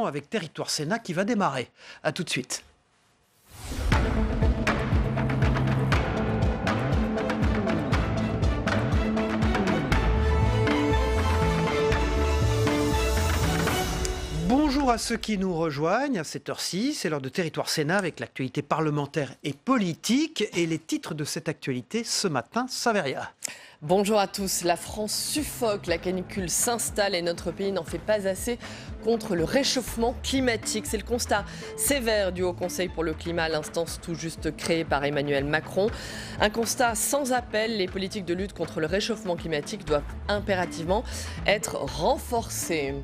avec Territoire Sénat qui va démarrer. A tout de suite. Bonjour à ceux qui nous rejoignent à cette heure-ci, c'est l'heure de Territoire Sénat avec l'actualité parlementaire et politique et les titres de cette actualité ce matin, Saveria. Bonjour à tous. La France suffoque, la canicule s'installe et notre pays n'en fait pas assez contre le réchauffement climatique. C'est le constat sévère du Haut Conseil pour le climat, l'instance tout juste créée par Emmanuel Macron. Un constat sans appel, les politiques de lutte contre le réchauffement climatique doivent impérativement être renforcées.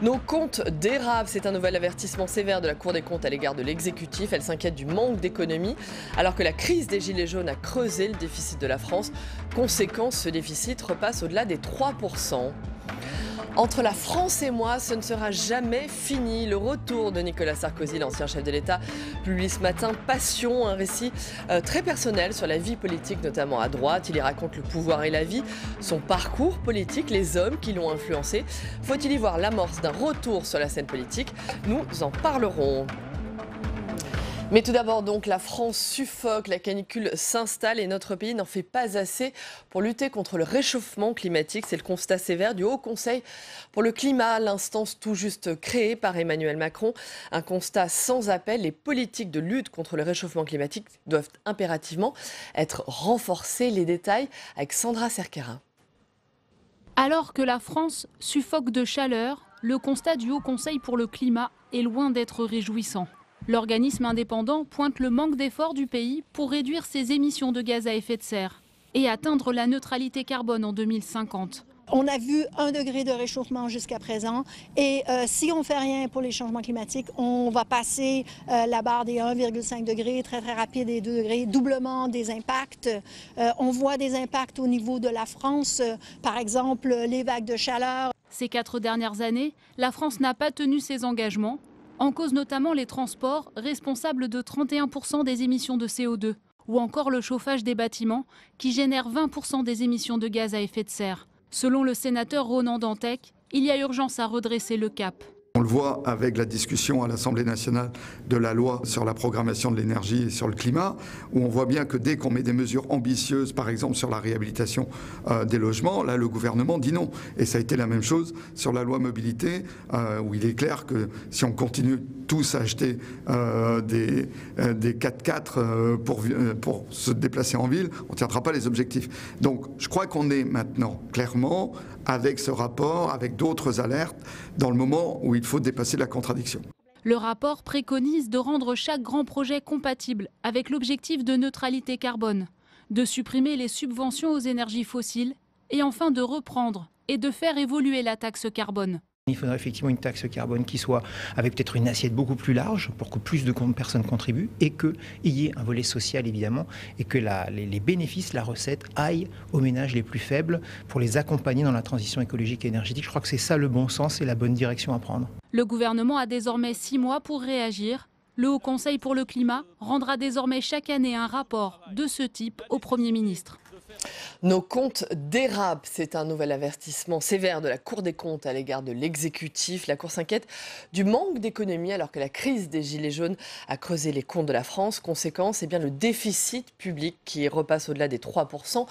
Nos comptes dérapent, c'est un nouvel avertissement sévère de la Cour des comptes à l'égard de l'exécutif. Elle s'inquiète du manque d'économie alors que la crise des Gilets jaunes a creusé le déficit de la France. Conséquence, ce déficit repasse au-delà des 3%. Entre la France et moi, ce ne sera jamais fini. Le retour de Nicolas Sarkozy, l'ancien chef de l'État, publie ce matin Passion, un récit très personnel sur la vie politique, notamment à droite. Il y raconte le pouvoir et la vie, son parcours politique, les hommes qui l'ont influencé. Faut-il y voir l'amorce d'un retour sur la scène politique? Nous en parlerons. Mais tout d'abord donc, la France suffoque, la canicule s'installe et notre pays n'en fait pas assez pour lutter contre le réchauffement climatique. C'est le constat sévère du Haut Conseil pour le climat, l'instance tout juste créée par Emmanuel Macron. Un constat sans appel, les politiques de lutte contre le réchauffement climatique doivent impérativement être renforcées. Les détails avec Sandra Cerquerin. Alors que la France suffoque de chaleur, le constat du Haut Conseil pour le climat est loin d'être réjouissant. L'organisme indépendant pointe le manque d'efforts du pays pour réduire ses émissions de gaz à effet de serre et atteindre la neutralité carbone en 2050. On a vu 1 degré de réchauffement jusqu'à présent et si on ne fait rien pour les changements climatiques, on va passer la barre des 1,5 degrés, très rapide, des 2 degrés, doublement des impacts. On voit des impacts au niveau de la France, par exemple les vagues de chaleur. Ces 4 dernières années, la France n'a pas tenu ses engagements. En cause notamment les transports, responsables de 31% des émissions de CO2, ou encore le chauffage des bâtiments, qui génère 20% des émissions de gaz à effet de serre. Selon le sénateur Ronan Dantec, il y a urgence à redresser le cap. On le voit avec la discussion à l'Assemblée nationale de la loi sur la programmation de l'énergie et sur le climat, où on voit bien que dès qu'on met des mesures ambitieuses, par exemple sur la réhabilitation des logements, là le gouvernement dit non. Et ça a été la même chose sur la loi mobilité, où il est clair que si on continue tous à acheter des 4x4 pour se déplacer en ville, on ne tiendra pas les objectifs. Donc je crois qu'on est maintenant clairement avec ce rapport, avec d'autres alertes, dans le moment où il faut dépasser la contradiction. Le rapport préconise de rendre chaque grand projet compatible avec l'objectif de neutralité carbone, de supprimer les subventions aux énergies fossiles et enfin de reprendre et de faire évoluer la taxe carbone. Il faudrait effectivement une taxe carbone qui soit avec peut-être une assiette beaucoup plus large pour que plus de personnes contribuent et qu'il y ait un volet social évidemment et que les bénéfices, la recette aillent aux ménages les plus faibles pour les accompagner dans la transition écologique et énergétique. Je crois que c'est ça le bon sens et la bonne direction à prendre. Le gouvernement a désormais 6 mois pour réagir. Le Haut Conseil pour le climat rendra désormais chaque année un rapport de ce type au Premier ministre. Nos comptes dérapent, c'est un nouvel avertissement sévère de la Cour des comptes à l'égard de l'exécutif. La Cour s'inquiète du manque d'économie alors que la crise des Gilets jaunes a creusé les comptes de la France. Conséquence, le déficit public qui repasse au-delà des 3%.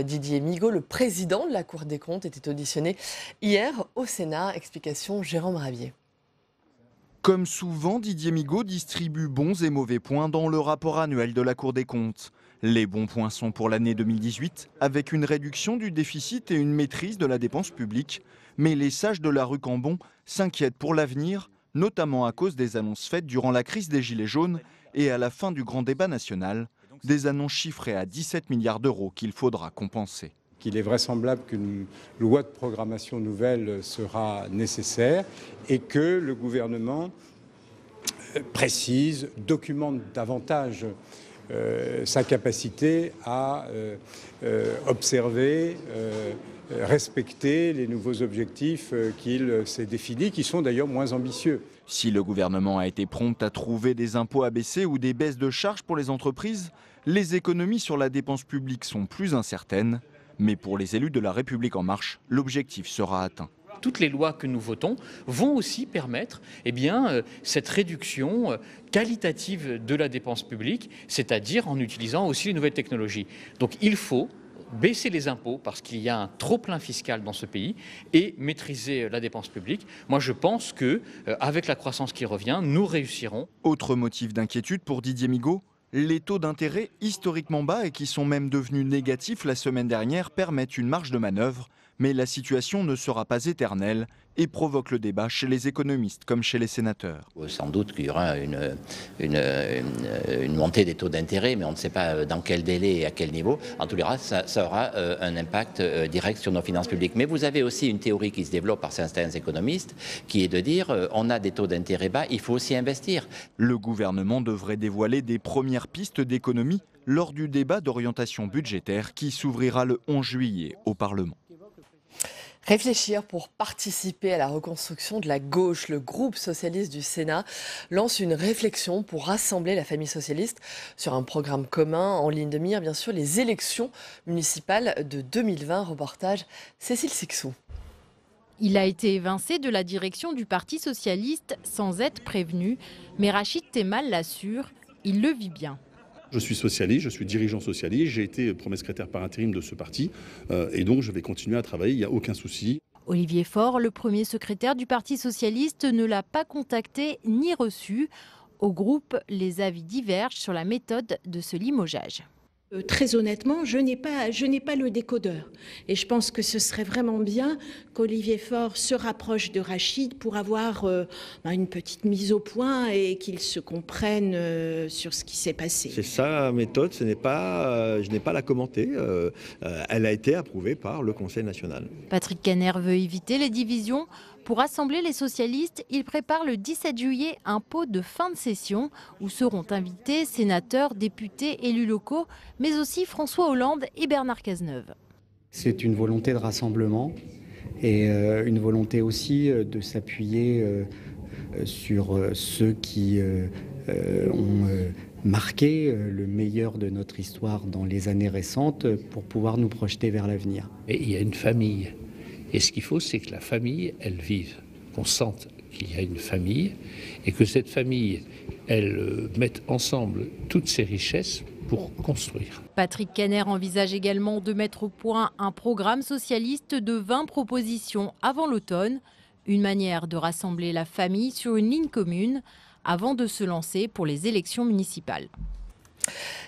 Didier Migaud, le président de la Cour des comptes, était auditionné hier au Sénat. Explication Jérôme Ravier. Comme souvent, Didier Migaud distribue bons et mauvais points dans le rapport annuel de la Cour des comptes. Les bons points sont pour l'année 2018, avec une réduction du déficit et une maîtrise de la dépense publique. Mais les sages de la rue Cambon s'inquiètent pour l'avenir, notamment à cause des annonces faites durant la crise des Gilets jaunes et à la fin du grand débat national. Des annonces chiffrées à 17 milliards d'euros qu'il faudra compenser. Il est vraisemblable qu'une loi de programmation nouvelle sera nécessaire et que le gouvernement précise, documente davantage sa capacité à observer, respecter les nouveaux objectifs qu'il s'est définis, qui sont d'ailleurs moins ambitieux. Si le gouvernement a été prompt à trouver des impôts à baisser ou des baisses de charges pour les entreprises, les économies sur la dépense publique sont plus incertaines. Mais pour les élus de La République En Marche, l'objectif sera atteint. toutes les lois que nous votons vont aussi permettre cette réduction qualitative de la dépense publique, c'est-à-dire en utilisant aussi les nouvelles technologies. Donc il faut baisser les impôts parce qu'il y a un trop-plein fiscal dans ce pays et maîtriser la dépense publique. Moi, je pense qu'avec la croissance qui revient, nous réussirons. Autre motif d'inquiétude pour Didier Migaud, les taux d'intérêt historiquement bas et qui sont même devenus négatifs la semaine dernière permettent une marge de manœuvre. Mais la situation ne sera pas éternelle et provoque le débat chez les économistes comme chez les sénateurs. Sans doute qu'il y aura une montée des taux d'intérêt, mais on ne sait pas dans quel délai et à quel niveau. En tout cas, ça aura un impact direct sur nos finances publiques. Mais vous avez aussi une théorie qui se développe par certains économistes, qui est de dire on a des taux d'intérêt bas, il faut aussi investir. Le gouvernement devrait dévoiler des premières pistes d'économie lors du débat d'orientation budgétaire qui s'ouvrira le 11 juillet au Parlement. Réfléchir pour participer à la reconstruction de la gauche. Le groupe socialiste du Sénat lance une réflexion pour rassembler la famille socialiste sur un programme commun en ligne de mire, bien sûr, les élections municipales de 2020. Reportage Cécile Sixou. Il a été évincé de la direction du Parti socialiste sans être prévenu, mais Rachid Temal l'assure, il le vit bien. Je suis socialiste, je suis dirigeant socialiste, j'ai été premier secrétaire par intérim de ce parti et donc je vais continuer à travailler, il n'y a aucun souci. Olivier Faure, le premier secrétaire du Parti socialiste, ne l'a pas contacté ni reçu. Au groupe, les avis divergent sur la méthode de ce limogeage. Très honnêtement, je n'ai pas le décodeur. Et je pense que ce serait vraiment bien qu'Olivier Faure se rapproche de Rachid pour avoir une petite mise au point et qu'ils se comprennent sur ce qui s'est passé. C'est sa méthode, je n'ai pas à la commenter. Elle a été approuvée par le Conseil national. Patrick Caner veut éviter les divisions. Pour rassembler les socialistes, il prépare le 17 juillet un pot de fin de session où seront invités sénateurs, députés, élus locaux, mais aussi François Hollande et Bernard Cazeneuve. C'est une volonté de rassemblement et une volonté aussi de s'appuyer sur ceux qui ont marqué le meilleur de notre histoire dans les années récentes pour pouvoir nous projeter vers l'avenir. Et il y a une famille. Et ce qu'il faut, c'est que la famille, elle vive, qu'on sente qu'il y a une famille et que cette famille, elle mette ensemble toutes ses richesses pour construire. Patrick Caner envisage également de mettre au point un programme socialiste de 20 propositions avant l'automne, une manière de rassembler la famille sur une ligne commune avant de se lancer pour les élections municipales.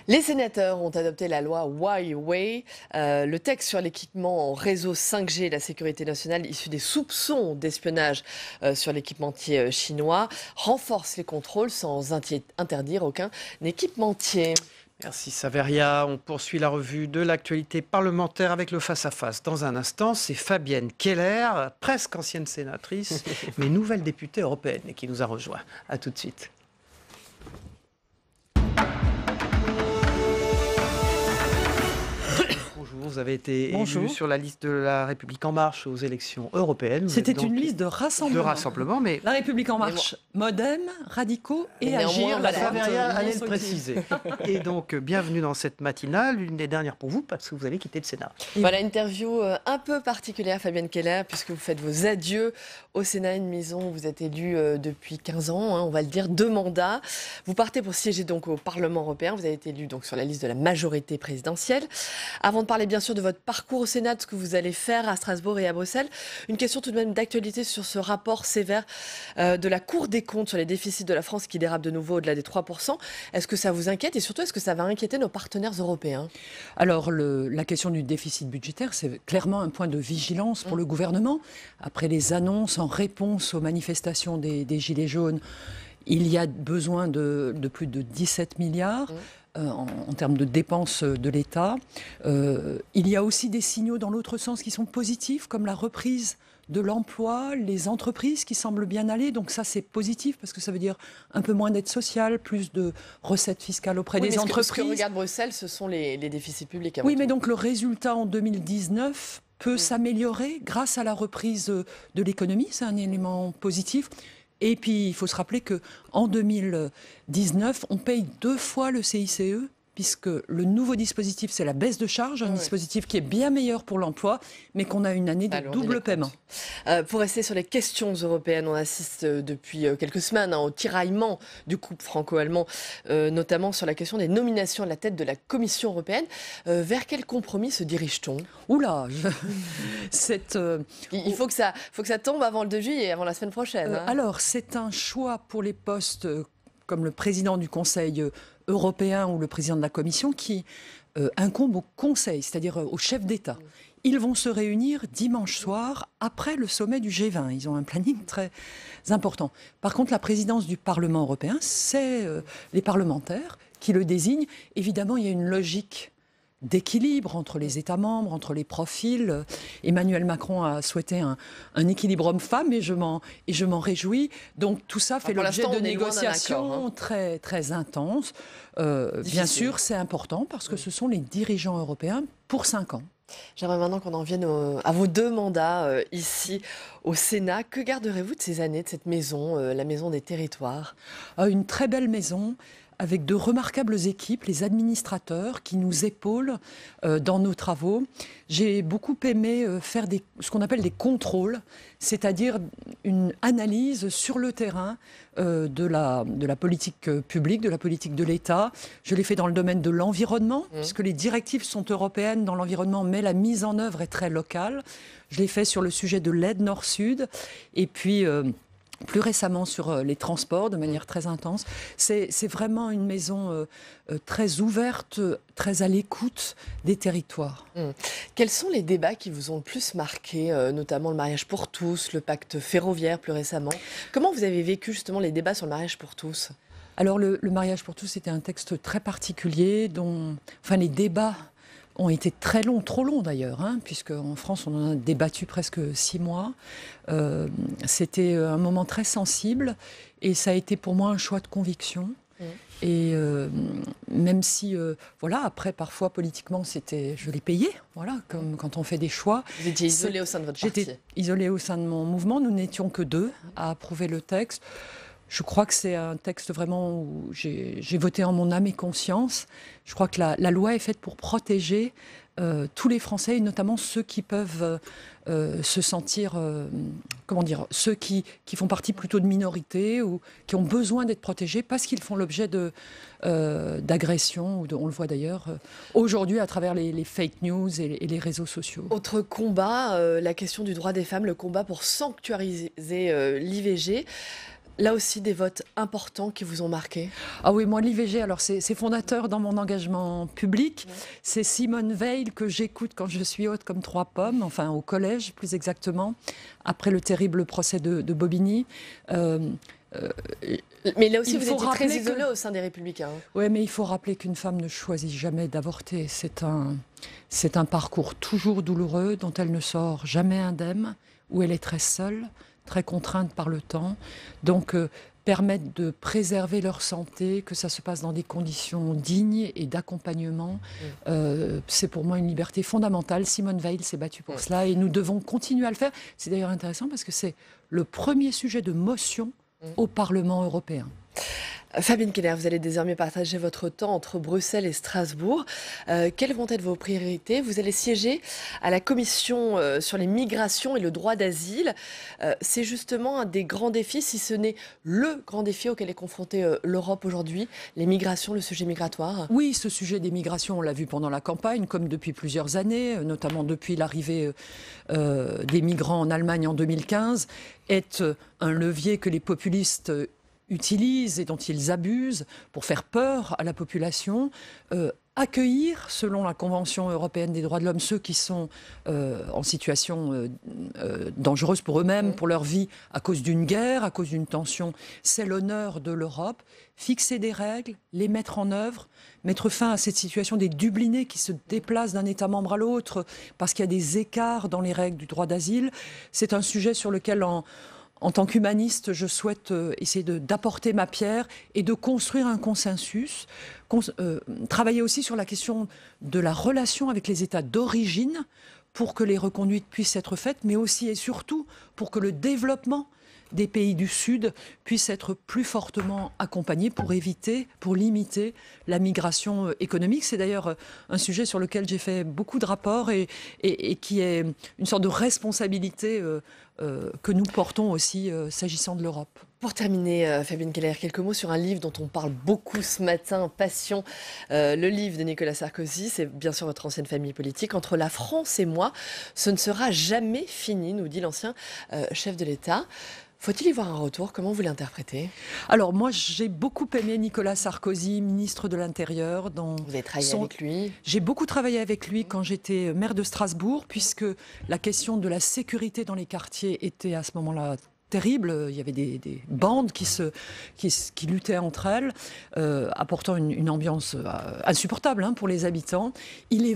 Les sénateurs ont adopté la loi Huawei. Le texte sur l'équipement en réseau 5G, la sécurité nationale, issu des soupçons d'espionnage sur l'équipementier chinois, renforce les contrôles sans interdire aucun équipementier. Merci Saveria. On poursuit la revue de l'actualité parlementaire avec le face-à-face. Dans un instant, c'est Fabienne Keller, presque ancienne sénatrice, mais nouvelle députée européenne qui nous a rejoint. A tout de suite. Vous avez été élu sur la liste de La République En Marche aux élections européennes. C'était une liste de rassemblement. Mais La République En Marche, Modem, radicaux et Agir. Allez le préciser. Et donc, bienvenue dans cette matinale, l'une des dernières pour vous, parce que vous allez quitter le Sénat. Voilà, interview un peu particulière, Fabienne Keller, puisque vous faites vos adieux au Sénat, une maison où vous êtes élu depuis 15 ans, on va le dire, 2 mandats. Vous partez pour siéger donc au Parlement européen. Vous avez été élu donc sur la liste de la majorité présidentielle. Avant de parler bien sûr de votre parcours au Sénat, de ce que vous allez faire à Strasbourg et à Bruxelles, une question tout de même d'actualité sur ce rapport sévère de la Cour des comptes sur les déficits de la France qui dérape de nouveau au-delà des 3%. Est-ce que ça vous inquiète et surtout est-ce que ça va inquiéter nos partenaires européens? Alors la question du déficit budgétaire, c'est clairement un point de vigilance pour le gouvernement. Après les annonces en réponse aux manifestations des Gilets jaunes, il y a besoin de plus de 17 milliards. En termes de dépenses de l'État. Il y a aussi des signaux dans l'autre sens qui sont positifs, comme la reprise de l'emploi, les entreprises qui semblent bien aller. Donc ça, c'est positif parce que ça veut dire un peu moins d'aide sociale, plus de recettes fiscales auprès des entreprises. Ce que regarde Bruxelles, ce sont les déficits publics. Oui, mais donc le résultat en 2019 peut s'améliorer grâce à la reprise de l'économie. C'est un élément positif. Et puis, il faut se rappeler qu'en 2019, on paye 2 fois le CICE puisque le nouveau dispositif, c'est la baisse de charge, un dispositif qui est bien meilleur pour l'emploi, mais qu'on a une année de double paiement. Pour rester sur les questions européennes, on assiste depuis quelques semaines au tiraillement du couple franco-allemand, notamment sur la question des nominations à la tête de la Commission européenne. Vers quel compromis se dirige-t-on? Oula, il faut que ça tombe avant le 2 juillet, avant la semaine prochaine. Alors, c'est un choix pour les postes comme le président du Conseil européen ou le président de la Commission qui incombe au Conseil, c'est-à-dire au chef d'État. Ils vont se réunir dimanche soir après le sommet du G20. Ils ont un planning très important. Par contre, la présidence du Parlement européen, c'est les parlementaires qui le désignent. Évidemment, il y a une logique d'équilibre entre les États membres, entre les profils. Emmanuel Macron a souhaité un équilibre homme-femme et je m'en réjouis. Donc tout ça fait l'objet de négociations très, très intenses. Bien sûr, c'est important parce que ce sont les dirigeants européens pour 5 ans. J'aimerais maintenant qu'on en vienne à vos 2 mandats ici au Sénat. Que garderez-vous de ces années, de cette maison, la maison des territoires? Une très belle maison avec de remarquables équipes, les administrateurs qui nous épaulent dans nos travaux. J'ai beaucoup aimé faire ce qu'on appelle des contrôles, c'est-à-dire une analyse sur le terrain de la politique publique, de la politique de l'État. Je l'ai fait dans le domaine de l'environnement, puisque les directives sont européennes dans l'environnement, mais la mise en œuvre est très locale. Je l'ai fait sur le sujet de l'aide Nord-Sud, et puis plus récemment sur les transports de manière très intense. C'est vraiment une maison très ouverte, très à l'écoute des territoires. Quels sont les débats qui vous ont le plus marqué, notamment le mariage pour tous, le pacte ferroviaire plus récemment? Comment vous avez vécu justement les débats sur le mariage pour tous? Alors le mariage pour tous, c'était un texte très particulier les débats ont été très longs, trop longs d'ailleurs, puisque en France on en a débattu presque 6 mois. C'était un moment très sensible et ça a été pour moi un choix de conviction. Et même si, après parfois politiquement je l'ai payé, comme quand on fait des choix. Vous étiez isolé au sein de votre parti? J'étais isolée au sein de mon mouvement, nous n'étions que 2 à approuver le texte. Je crois que c'est un texte vraiment où j'ai voté en mon âme et conscience. Je crois que la loi est faite pour protéger tous les Français, et notamment ceux qui peuvent se sentir, ceux qui font partie plutôt de minorités ou qui ont besoin d'être protégés parce qu'ils font l'objet d'agressions, on le voit d'ailleurs aujourd'hui à travers les fake news et les réseaux sociaux. Autre combat, la question du droit des femmes, le combat pour sanctuariser l'IVG. Là aussi, des votes importants qui vous ont marqué? Ah oui, moi, l'IVG, alors c'est fondateur dans mon engagement public. C'est Simone Veil que j'écoute quand je suis haute comme 3 pommes, enfin au collège plus exactement, après le terrible procès de Bobigny. Mais là aussi, vous étiez très isolé au sein des Républicains. Oui, mais il faut rappeler qu'une femme ne choisit jamais d'avorter. C'est un parcours toujours douloureux dont elle ne sort jamais indemne, où elle est très seule, très contraintes par le temps, donc permettre de préserver leur santé, que ça se passe dans des conditions dignes et d'accompagnement, c'est pour moi une liberté fondamentale. Simone Veil s'est battue pour cela et nous devons continuer à le faire. C'est d'ailleurs intéressant parce que c'est le premier sujet de motion au Parlement européen. Fabienne Keller, vous allez désormais partager votre temps entre Bruxelles et Strasbourg. Quelles vont être vos priorités? Vous allez siéger à la commission sur les migrations et le droit d'asile. C'est justement un des grands défis, si ce n'est le grand défi auquel est confrontée l'Europe aujourd'hui, les migrations, le sujet migratoire. Oui, ce sujet des migrations, on l'a vu pendant la campagne, comme depuis plusieurs années, notamment depuis l'arrivée des migrants en Allemagne en 2015, est un levier que les populistes utilisent et dont ils abusent pour faire peur à la population, accueillir, selon la Convention européenne des droits de l'homme, ceux qui sont en situation dangereuse pour eux-mêmes, pour leur vie, à cause d'une guerre, à cause d'une tension. C'est l'honneur de l'Europe. Fixer des règles, les mettre en œuvre, mettre fin à cette situation des Dublinés qui se déplacent d'un État membre à l'autre parce qu'il y a des écarts dans les règles du droit d'asile. C'est un sujet sur lequel en tant qu'humaniste, je souhaite essayer d'apporter ma pierre et de construire un consensus, travailler aussi sur la question de la relation avec les États d'origine pour que les reconduites puissent être faites, mais aussi et surtout pour que le développement des pays du Sud puissent être plus fortement accompagnés pour limiter la migration économique. C'est d'ailleurs un sujet sur lequel j'ai fait beaucoup de rapports et qui est une sorte de responsabilité que nous portons aussi s'agissant de l'Europe. Pour terminer, Fabienne Keller, quelques mots sur un livre dont on parle beaucoup ce matin, Passion, le livre de Nicolas Sarkozy, c'est bien sûr votre ancienne famille politique. Entre la France et moi, ce ne sera jamais fini, nous dit l'ancien chef de l'État. Faut-il y voir un retour? Comment vous l'interprétez? Alors moi, j'ai beaucoup aimé Nicolas Sarkozy, ministre de l'Intérieur. Vous avez travaillé avec lui? J'ai beaucoup travaillé avec lui quand j'étais maire de Strasbourg, puisque la question de la sécurité dans les quartiers était à ce moment-là terrible. Il y avait des bandes qui luttaient entre elles, apportant une ambiance insupportable pour les habitants. Il est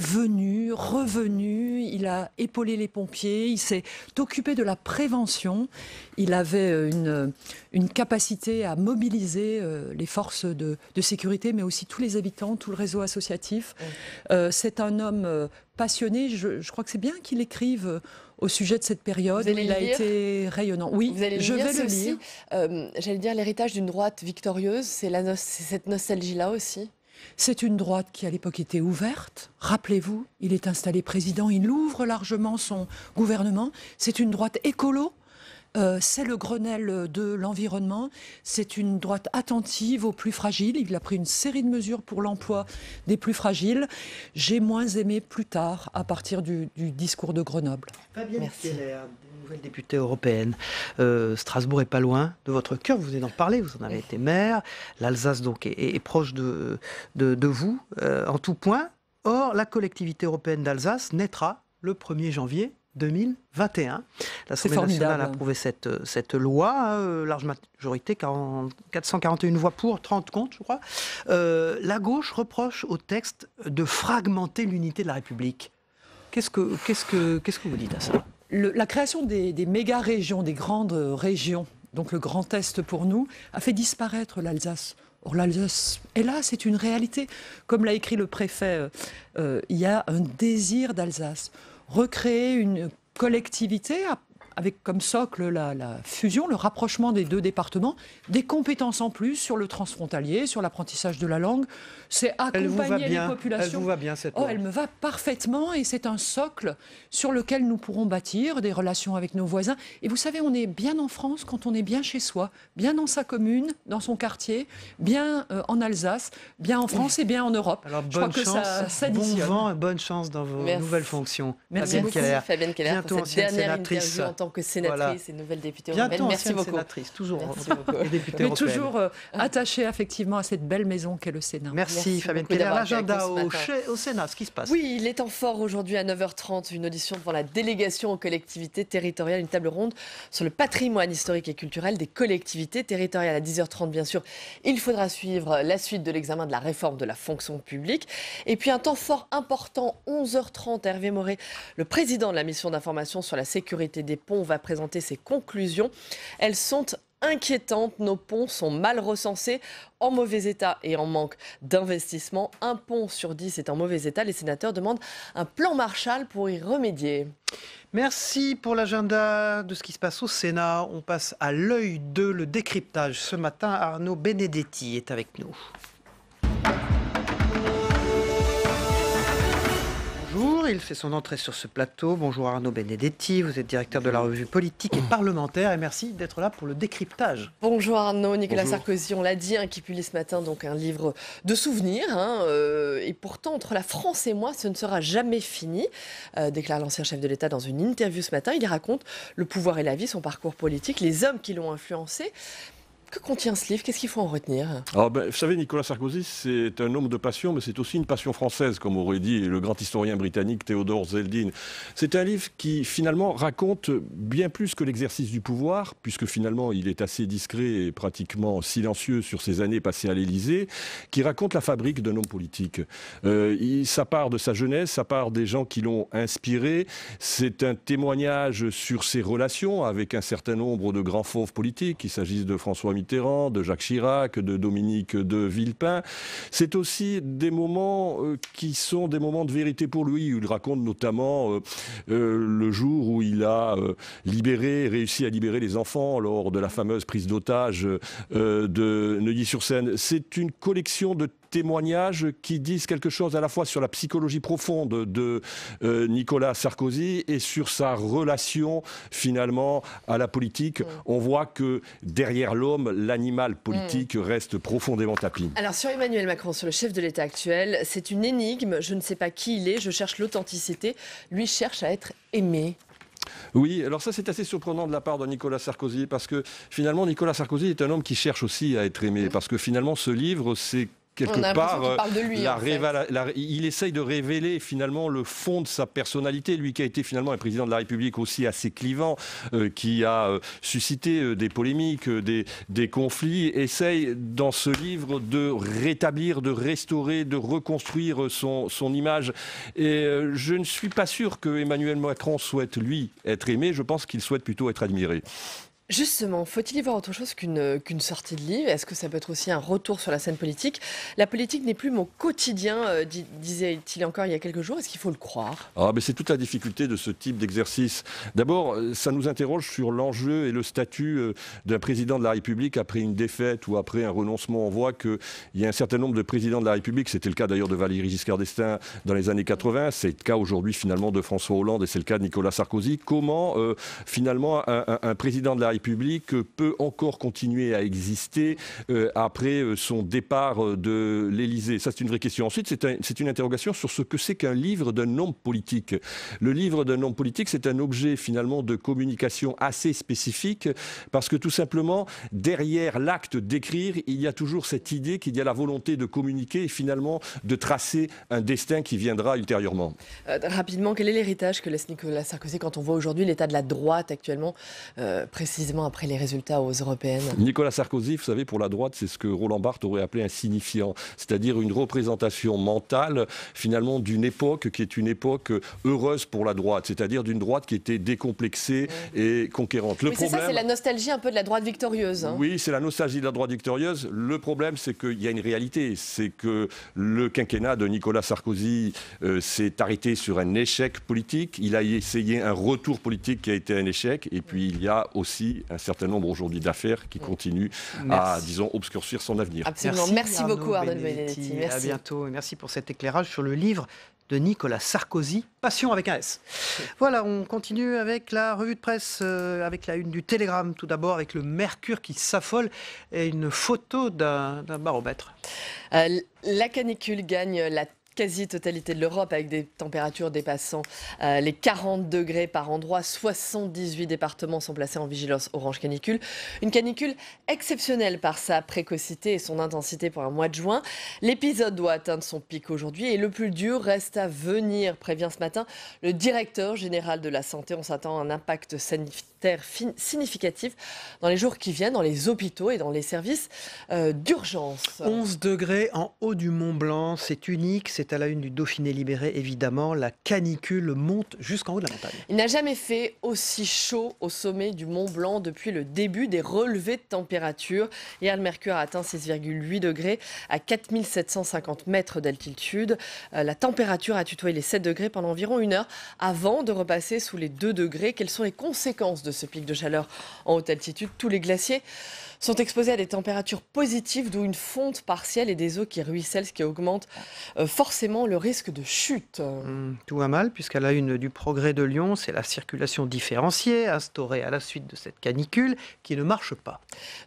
revenu, il a épaulé les pompiers, il s'est occupé de la prévention. Il avait une capacité à mobiliser les forces de sécurité, mais aussi tous les habitants, tout le réseau associatif. C'est un homme passionné. Je crois que c'est bien qu'il écrive au sujet de cette période où il a été rayonnant. Oui, je vais le lire. J'allais dire l'héritage d'une droite victorieuse, c'est cette nostalgie-là aussi. C'est une droite qui à l'époque était ouverte. Rappelez-vous, il est installé président, il ouvre largement son gouvernement. C'est une droite écolo. C'est le Grenelle de l'environnement, c'est une droite attentive aux plus fragiles. Il a pris une série de mesures pour l'emploi des plus fragiles. J'ai moins aimé plus tard, à partir du discours de Grenoble. Fabienne Keller, nouvelle députée européenne. Strasbourg est pas loin de votre cœur, vous venez d'en parler, vous en avez été maire. L'Alsace donc est proche de vous en tout point. Or, la collectivité européenne d'Alsace naîtra le 1er janvier 2021. L'Assemblée nationale a approuvé cette loi, large majorité, 441 voix pour, 30 contre, je crois. La gauche reproche au texte de fragmenter l'unité de la République. Qu'est-ce que vous dites à ça? La création des méga-régions, des grandes régions, donc le Grand Est pour nous, a fait disparaître l'Alsace. Or, l'Alsace est là, c'est une réalité. Comme l'a écrit le préfet, il y a un désir d'Alsace. Recréer une collectivité avec comme socle la fusion, le rapprochement des deux départements, des compétences en plus sur le transfrontalier, sur l'apprentissage de la langue, c'est accompagner les populations. Elle vous va bien cette loi? Elle me va parfaitement et c'est un socle sur lequel nous pourrons bâtir des relations avec nos voisins. Et vous savez, on est bien en France quand on est bien chez soi, bien dans sa commune, dans son quartier, bien en Alsace, bien en France et bien en Europe. Alors bonne chance, bon vent et bonne chance dans vos nouvelles fonctions. Merci beaucoup Fabienne Keller pour cette dernière interview en tant que sénatrice et nouvelle députée européenne. Merci beaucoup. Sénatrice, toujours. Mais toujours attachée effectivement à cette belle maison qu'est le Sénat. Merci Fabienne Keller. L'agenda au Sénat, ce qui se passe. Oui, il est en fort aujourd'hui à 9h30, une audition devant la délégation aux collectivités territoriales, une table ronde sur le patrimoine historique et culturel des collectivités territoriales. À 10h30, bien sûr, il faudra suivre la suite de l'examen de la réforme de la fonction publique. Et puis un temps fort important, 11h30, Hervé Maurey, le président de la mission d'information sur la sécurité des ponts, va présenter ses conclusions. Elles sont inquiétantes. Nos ponts sont mal recensés, en mauvais état et en manque d'investissement. Un pont sur 10 est en mauvais état. Les sénateurs demandent un plan Marshall pour y remédier. Merci pour l'agenda de ce qui se passe au Sénat. On passe à l'œil de le décryptage. Ce matin, Arnaud Benedetti est avec nous. Bonjour, il fait son entrée sur ce plateau. Bonjour Arnaud Benedetti, vous êtes directeur de la revue politique et parlementaire et merci d'être là pour le décryptage. Bonjour Arnaud, Nicolas Sarkozy, on l'a dit, qui publie ce matin donc un livre de souvenirs. Et pourtant, entre la France et moi, ce ne sera jamais fini, déclare l'ancien chef de l'État dans une interview ce matin. Il y raconte le pouvoir et la vie, son parcours politique, les hommes qui l'ont influencé. Que contient ce livre? Qu'est-ce qu'il faut en retenir? Alors, vous savez, Nicolas Sarkozy, c'est un homme de passion, mais c'est aussi une passion française, comme aurait dit le grand historien britannique Theodore Zeldin. C'est un livre qui, finalement, raconte bien plus que l'exercice du pouvoir, puisque, finalement, il est assez discret et pratiquement silencieux sur ses années passées à l'Élysée, qui raconte la fabrique d'un homme politique. Ça part de sa jeunesse, ça part des gens qui l'ont inspiré. C'est un témoignage sur ses relations avec un certain nombre de grands fauves politiques, qu'il s'agisse de François Mitterrand, de Jacques Chirac, de Dominique de Villepin. C'est aussi des moments qui sont des moments de vérité pour lui, où il raconte notamment le jour où il a réussi à libérer les enfants lors de la fameuse prise d'otage de Neuilly-sur-Seine. C'est une collection de témoignages qui disent quelque chose à la fois sur la psychologie profonde de Nicolas Sarkozy et sur sa relation finalement à la politique. On voit que derrière l'homme, l'animal politique reste profondément tapis. Alors sur Emmanuel Macron, sur le chef de l'État actuel, c'est une énigme. Je ne sais pas qui il est, je cherche l'authenticité. Lui cherche à être aimé. Oui, alors ça c'est assez surprenant de la part de Nicolas Sarkozy parce que finalement Nicolas Sarkozy est un homme qui cherche aussi à être aimé parce que finalement ce livre c'est quelque part, il essaye de révéler finalement le fond de sa personnalité, lui qui a été finalement un président de la République aussi assez clivant, qui a suscité des polémiques, des conflits, essaye dans ce livre de rétablir, de restaurer, de reconstruire son image. Et je ne suis pas sûr que Emmanuel Macron souhaite, lui, être aimé, je pense qu'il souhaite plutôt être admiré. Justement, faut-il y voir autre chose qu'une sortie de livre? Est-ce que ça peut être aussi un retour sur la scène politique? La politique n'est plus mon quotidien, disait-il encore il y a quelques jours. Est-ce qu'il faut le croire? C'est toute la difficulté de ce type d'exercice. D'abord, ça nous interroge sur l'enjeu et le statut d'un président de la République après une défaite ou après un renoncement. On voit qu'il y a un certain nombre de présidents de la République, c'était le cas d'ailleurs de Valéry Giscard d'Estaing dans les années 80, c'est le cas aujourd'hui finalement de François Hollande et c'est le cas de Nicolas Sarkozy. Comment finalement un président de la République peut encore continuer à exister après son départ de l'Élysée? Ça, c'est une vraie question. Ensuite, c'est une interrogation sur ce que c'est qu'un livre d'un homme politique. Le livre d'un homme politique, c'est un objet finalement de communication assez spécifique parce que tout simplement, derrière l'acte d'écrire, il y a toujours cette idée qu'il y a la volonté de communiquer et finalement de tracer un destin qui viendra ultérieurement. Rapidement, quel est l'héritage que laisse Nicolas Sarkozy quand on voit aujourd'hui l'état de la droite actuellement, précisément après les résultats aux européennes? Nicolas Sarkozy, vous savez, pour la droite, c'est ce que Roland Barthes aurait appelé un signifiant, c'est-à-dire une représentation mentale, finalement, d'une époque qui est une époque heureuse pour la droite, c'est-à-dire d'une droite qui était décomplexée et conquérante. Oui, c'est ça, c'est la nostalgie un peu de la droite victorieuse. Oui, c'est la nostalgie de la droite victorieuse. Le problème, c'est qu'il y a une réalité, c'est que le quinquennat de Nicolas Sarkozy s'est arrêté sur un échec politique. Il a essayé un retour politique qui a été un échec, et puis il y a aussi un certain nombre aujourd'hui d'affaires qui continuent à, disons, obscurcir son avenir. Absolument. Merci beaucoup Arnaud Benedetti. Merci. À bientôt et merci pour cet éclairage sur le livre de Nicolas Sarkozy, Passion avec un S. Voilà, on continue avec la revue de presse, avec la une du Télégramme, tout d'abord avec le mercure qui s'affole et une photo d'un baromètre. La canicule gagne la quasi-totalité de l'Europe avec des températures dépassant les 40 degrés par endroit. 78 départements sont placés en vigilance orange canicule. Une canicule exceptionnelle par sa précocité et son intensité pour un mois de juin. L'épisode doit atteindre son pic aujourd'hui et le plus dur reste à venir, prévient ce matin le directeur général de la santé. On s'attend à un impact sanitaire significatif dans les jours qui viennent, dans les hôpitaux et dans les services d'urgence. 11 degrés en haut du Mont Blanc, c'est unique, c'est à la une du Dauphiné Libéré, évidemment. La canicule monte jusqu'en haut de la montagne. Il n'a jamais fait aussi chaud au sommet du Mont Blanc depuis le début des relevés de température. Hier, le mercure a atteint 6,8 degrés à 4750 mètres d'altitude. La température a tutoyé les 7 degrés pendant environ une heure avant de repasser sous les 2 degrés. Quelles sont les conséquences de ce pic de chaleur en haute altitude? Tous les glaciers sont exposés à des températures positives, d'où une fonte partielle et des eaux qui ruissellent, ce qui augmente forcément le risque de chute. Tout va mal, puisqu'à la une du Progrès de Lyon, c'est la circulation différenciée instaurée à la suite de cette canicule qui ne marche pas.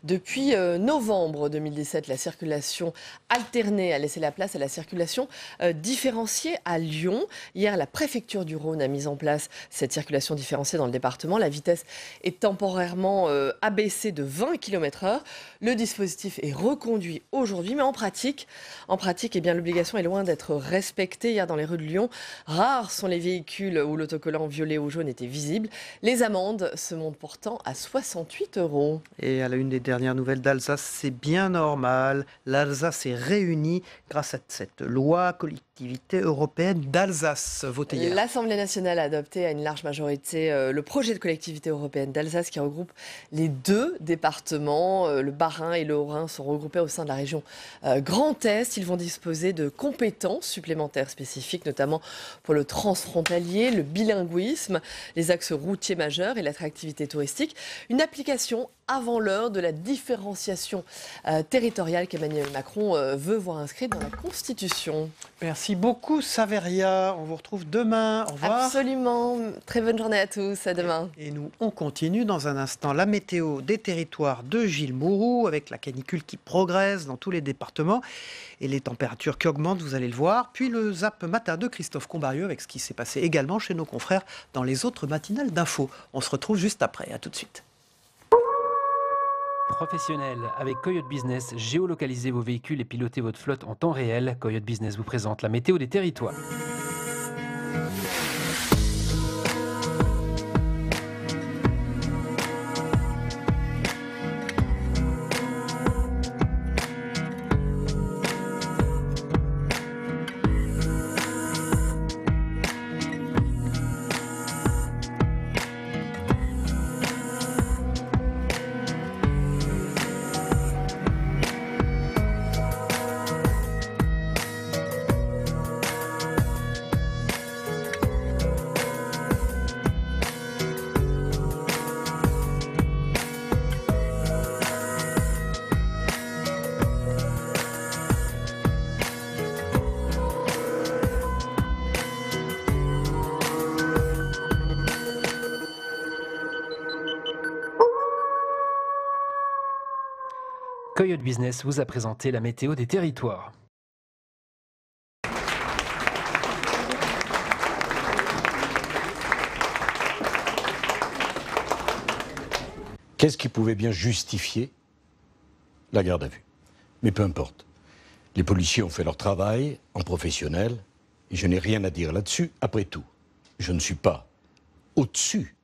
Depuis novembre 2017, la circulation alternée a laissé la place à la circulation différenciée à Lyon. Hier, la préfecture du Rhône a mis en place cette circulation différenciée dans le département. La vitesse est temporairement abaissée de 20 km/h. Le dispositif est reconduit aujourd'hui, mais en pratique, eh bien, l'obligation est loin d'être respectée. Hier, dans les rues de Lyon, rares sont les véhicules où l'autocollant violet ou jaune était visible. Les amendes se montent pourtant à 68 €. Et à la une des dernières nouvelles d'Alsace, c'est bien normal. L'Alsace est réunie grâce à cette loi collectivité européenne d'Alsace votée hier. L'Assemblée nationale a adopté à une large majorité le projet de collectivité européenne d'Alsace qui regroupe les 2 départements. maintenant, le Bas-Rhin et le Haut-Rhin sont regroupés au sein de la région Grand Est. Ils vont disposer de compétences supplémentaires spécifiques, notamment pour le transfrontalier, le bilinguisme, les axes routiers majeurs et l'attractivité touristique. Une application avant l'heure de la différenciation territoriale qu'Emmanuel Macron veut voir inscrite dans la Constitution. Merci beaucoup Saveria, on vous retrouve demain, au revoir. Absolument, très bonne journée à tous, à demain. Et nous, on continue dans un instant la météo des territoires de Gilles Mourou, avec la canicule qui progresse dans tous les départements et les températures qui augmentent, vous allez le voir. Puis le Zap Matin de Christophe Combarieux avec ce qui s'est passé également chez nos confrères dans les autres matinales d'infos. On se retrouve juste après, à tout de suite. Professionnel, avec Coyote Business, géolocalisez vos véhicules et pilotez votre flotte en temps réel. Coyote Business vous présente la météo des territoires. Coyote Business vous a présenté la météo des territoires. Qu'est-ce qui pouvait bien justifier la garde à vue? Mais peu importe. Les policiers ont fait leur travail en professionnel et je n'ai rien à dire là-dessus. Après tout, je ne suis pas au-dessus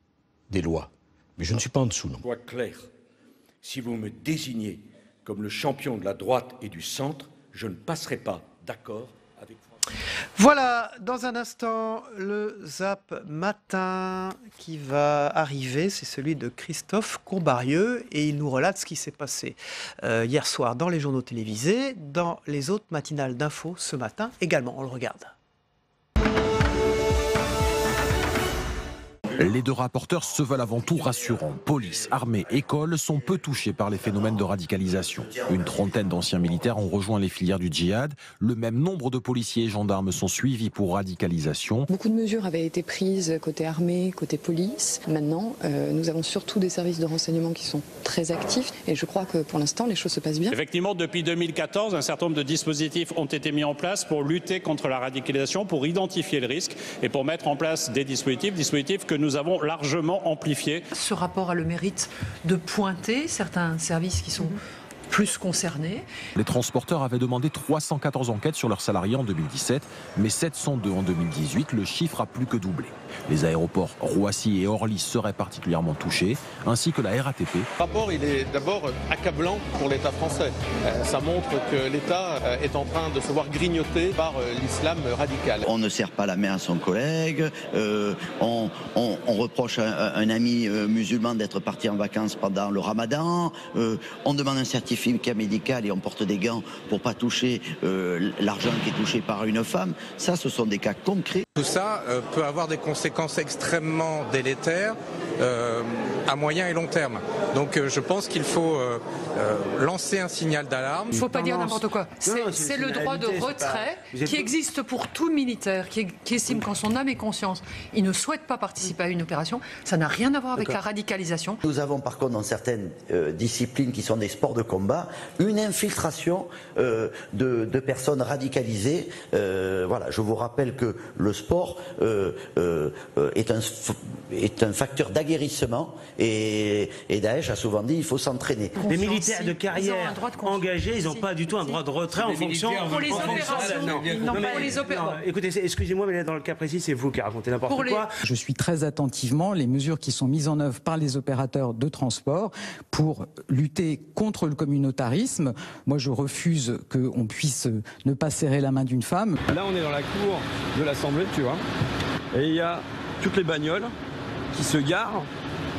des lois, mais je ne suis pas en dessous non. Soit clair, si vous me désignez comme le champion de la droite et du centre, je ne passerai pas d'accord avec vous. Voilà, dans un instant, le Zap Matin qui va arriver, c'est celui de Christophe Combarieux et il nous relate ce qui s'est passé hier soir dans les journaux télévisés, dans les autres matinales d'infos ce matin également. On le regarde. Les deux rapporteurs se veulent avant tout rassurants. Police, armée, école sont peu touchés par les phénomènes de radicalisation. Une trentaine d'anciens militaires ont rejoint les filières du djihad. Le même nombre de policiers et gendarmes sont suivis pour radicalisation. Beaucoup de mesures avaient été prises côté armée, côté police. Maintenant, nous avons surtout des services de renseignement qui sont très actifs. Et je crois que pour l'instant, les choses se passent bien. Effectivement, depuis 2014, un certain nombre de dispositifs ont été mis en place pour lutter contre la radicalisation, pour identifier le risque et pour mettre en place des dispositifs que nous avons largement amplifiés. Ce rapport a le mérite de pointer certains services qui sont plus concernés. Les transporteurs avaient demandé 314 enquêtes sur leurs salariés en 2017, mais 702 en 2018. Le chiffre a plus que doublé. Les aéroports Roissy et Orly seraient particulièrement touchés, ainsi que la RATP. Le rapport, il est d'abord accablant pour l'État français. Ça montre que l'État est en train de se voir grignoter par l'islam radical. On ne serre pas la main à son collègue, on reproche à un ami musulman d'être parti en vacances pendant le ramadan, on demande un certificat médical et on porte des gants pour pas toucher l'argent qui est touché par une femme. Ça, ce sont des cas concrets. Tout ça peut avoir des conséquences extrêmement délétères à moyen et long terme. Donc je pense qu'il faut lancer un signal d'alarme. Il ne faut pas dire n'importe quoi. C'est le droit de retrait qui existe pour tout militaire qui estime qu'en son âme et conscience, il ne souhaite pas participer à une opération. Ça n'a rien à voir avec la radicalisation. Nous avons par contre dans certaines disciplines qui sont des sports de combat, une infiltration de personnes radicalisées. Voilà, je vous rappelle que le sport est un facteur d'aguerrissement et Daesh a souvent dit il faut s'entraîner. Les militaires de carrière engagés, ils n'ont pas du tout un droit de retrait en fonction... Pour les opérations. Écoutez, excusez-moi, mais là, dans le cas précis, c'est vous qui racontez n'importe quoi. Je suis très attentivement les mesures qui sont mises en œuvre par les opérateurs de transport pour lutter contre le communautarisme. Moi, je refuse qu'on puisse ne pas serrer la main d'une femme. Là, on est dans la cour de l'Assemblée, tu vois, et il y a toutes les bagnoles qui se garent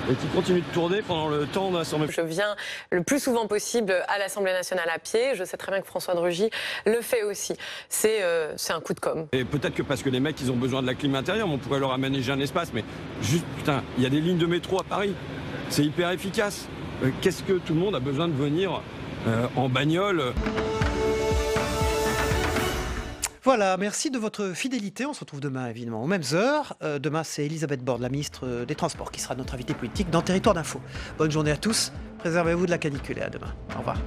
et qui continue de tourner pendant le temps de l'Assemblée. Je viens le plus souvent possible à l'Assemblée nationale à pied. Je sais très bien que François de Rugy le fait aussi. C'est un coup de com'. Et peut-être que parce que les mecs, ils ont besoin de la clim intérieure, on pourrait leur aménager un espace. Mais juste, putain, il y a des lignes de métro à Paris. C'est hyper efficace. Qu'est-ce que tout le monde a besoin de venir en bagnole? Voilà, merci de votre fidélité. On se retrouve demain, évidemment, aux mêmes heures. Demain, c'est Elisabeth Borne, la ministre des Transports, qui sera notre invitée politique dans Territoire d'Info. Bonne journée à tous. Préservez-vous de la canicule et à demain. Au revoir.